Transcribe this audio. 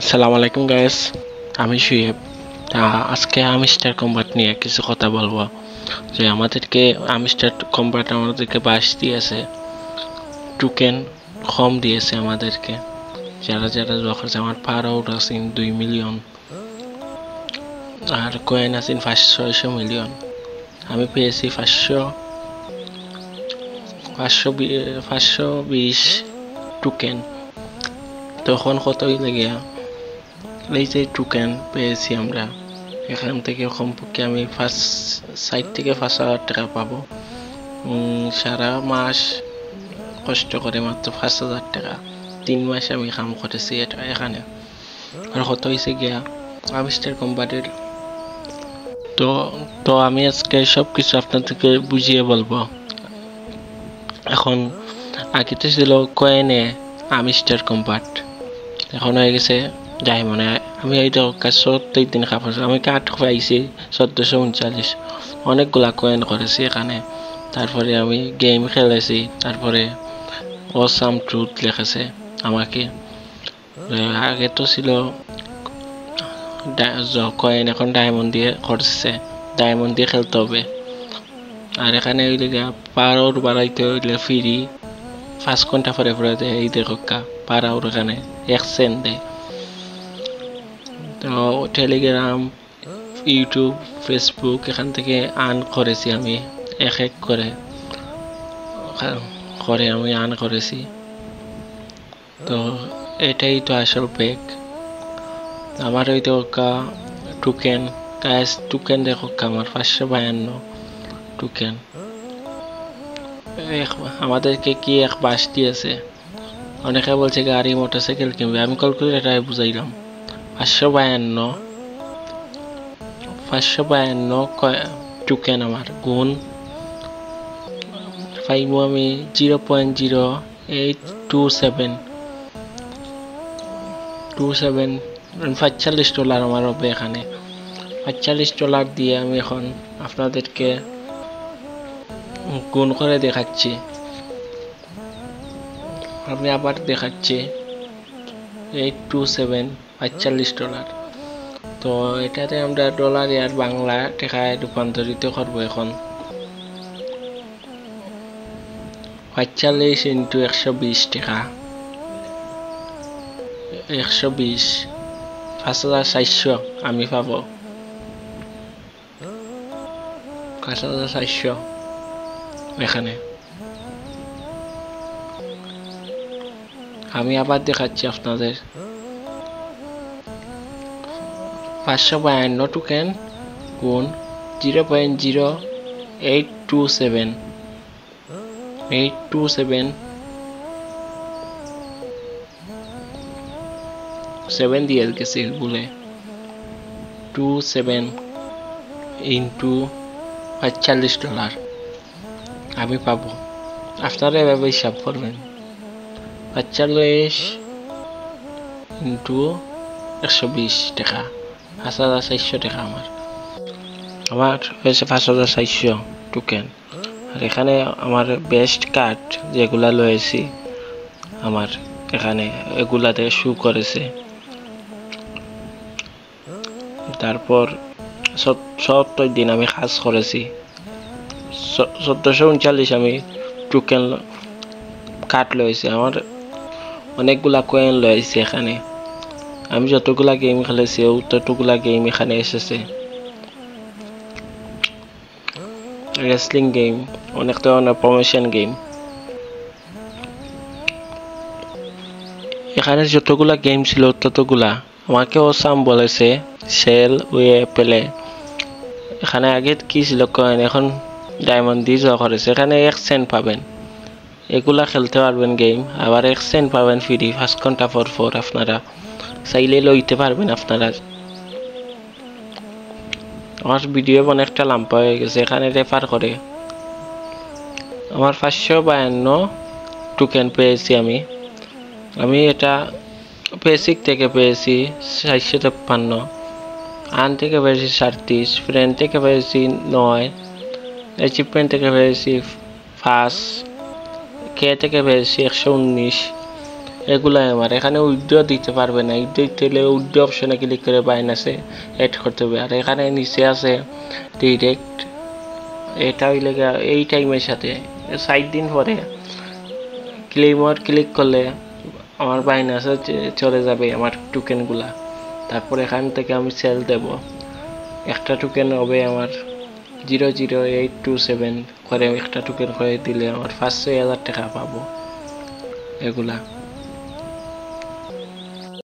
আসসালামু আলাইকুম গাইস, আমি শুয়েব। আজকে আমিস্টার কম্বাট নিয়ে কিছু কথা বলবো। যে আমাদেরকে আমিস্টার কম্বাট আমাদেরকে 22 দিয়েছে, টোকেন কম দিয়েছে আমাদেরকে। যারা যারা যখন আমার পার আউট আছে 2 মিলিয়ন আর কয়েন আছে 500-600 মিলিয়ন। আমি পেয়েছি 520 টোকেন। তখন কতই লাগে এই যে টোকেন পেয়েছি আমরা, এখান থেকে কমপক্ষে আমি 4 থেকে 5,000 টাকা পাবো। সারা মাস কষ্ট করে মাত্র 5,000 টাকা, 3 মাস আমি কাম করেছি এটা এখানে। আর কত হয়েছে গিয়া আমিস্টার কোম্পানির। তো তো আমি আজকে সব কিছু আপনাদেরকে বুঝিয়ে বলবো। এখন আগে তো ছিল কয়েনে আমিস্টার কম্পার্ট, এখন হয়ে গেছে ডায়মন্ড। আমি এই কাজ 70 দিন কাপড় আমি কাঠ পাইছি 1439, অনেকগুলা কয়েন করেছি এখানে। তারপরে আমি গেম খেলেছি, তারপরে অসাম ট্রুথ লেখেছে আমাকে। আগে তো ছিল কয়েন, এখন ডায়মন্ড দিয়ে করছে, ডায়মন্ড দিয়ে খেলতে হবে। আর এখানে ওই লেগে পার আউট বাড়াইতে হইলে ফ্রি 5 ঘন্টা পরে পরে দেয়। এই দেখো পার আউট এখানে 1 সেন্ট দেয়। তো টেলিগ্রাম, ইউটিউব, ফেসবুক এখান থেকে আর্ন করেছি আমি, এক এক করে আমি আর্ন করেছি। তো এটাই তো আসল পেক আমার। ওই তো টোকেন গাইস, টোকেন দেখো আমার 552 টোকেন। আমাদেরকে কি এক বাস দিয়েছে। অনেকে বলছে গাড়ি মোটরসাইকেল কিনবে, আমি ক্যালকুলেটরে বুঝাইলাম 552 টোকেন আমার গুণ পাইব আমি 0.0827 $45 আমার হবে এখানে। $45 দিয়ে আমি এখন আপনাদেরকে গুণ করে দেখাচ্ছি। আমি আবার দেখাচ্ছি 827 $45। তো এটাতে আমরা ডলার আর বাংলা টাকায় রূপান্তরিত করবো এখন। 45 ইন্টু 120 টাকা, 120 5,400 আমি পাবো। 5,400 এখানে। আমি আবার দেখাচ্ছি আপনাদের 552 টোকেন গুণ 0.0827 7 দিয়ে গেছে বলে 27 ইন্টু $45 আমি পাবো। আপনারা এভাবে হিসাব করবেন, 45 ইন্টু 120 টাকা, 5,400 টাকা আমার হয়েছে 5,400 টোকেন। আর এখানে আমার বেস্ট কার্ড যেগুলা লয়েছি আমার এখানে এগুলাতে শু করেছে। তারপর 70 দিন আমি কাজ করেছি, 1439 আমি টোকেন কার্ড লয়েছি। আমার অনেকগুলা কয়েন লয়েছি এখানে। আমি যতগুলা গেম খেলেছি ততগুলা গেম এখানে এসেছে। রেসলিং গেম, অনেক ধরনের প্রমোশন গেম। এখানে যতগুলা গেম ছিল ততগুলা আমাকে অসাম বলেছে সেল ওয়ে পেলে। এখানে আগে কি ছিল কয়েন, এখন ডায়মন্ড দিয়ে যা করেছে। এখানে 1 সেন্ট পাবেন, এগুলা খেলতে পারবেন গেম। আবার 1 সেন্ট পাবেন ফ্রি 5 ঘন্টা পর আপনারা চাইলে লইতে পারবেন আপনারা। আমার ভিডিও অনেকটা লম্বা হয়ে গেছে, এখানে রেফার করে আমার 552 টোকেন পেয়েছি আমি এটা বেসিক থেকে পেয়েছি 453, আর্ন থেকে পেয়েছি 37, ফ্রেন্ড থেকে পেয়েছি 9, অ্যাচিভমেন্ট থেকে পেয়েছি 5, কে থেকে পেয়েছি 119, এগুলাই আমার এখানে উইথড্র দিতে পারবে না, উইথড্র দিতে হলে উইথড্র অপশনে ক্লিক করে বাইনান্সে অ্যাড করতে হবে। আর এখানে নিচে আছে ডিরেক্ট, এটা হইলে এই টাইমের সাথে 60 দিন পরে ক্লেমর ক্লিক করলে আমার বাইনান্সে চলে যাবে আমার টোকেনগুলা। তারপর এখান থেকে আমি সেল দেব, একটা টোকেন হবে আমার 0.0827 করে, একটা টোকেন করে দিলে আমার 5,000 টাকা পাবো এগুলা।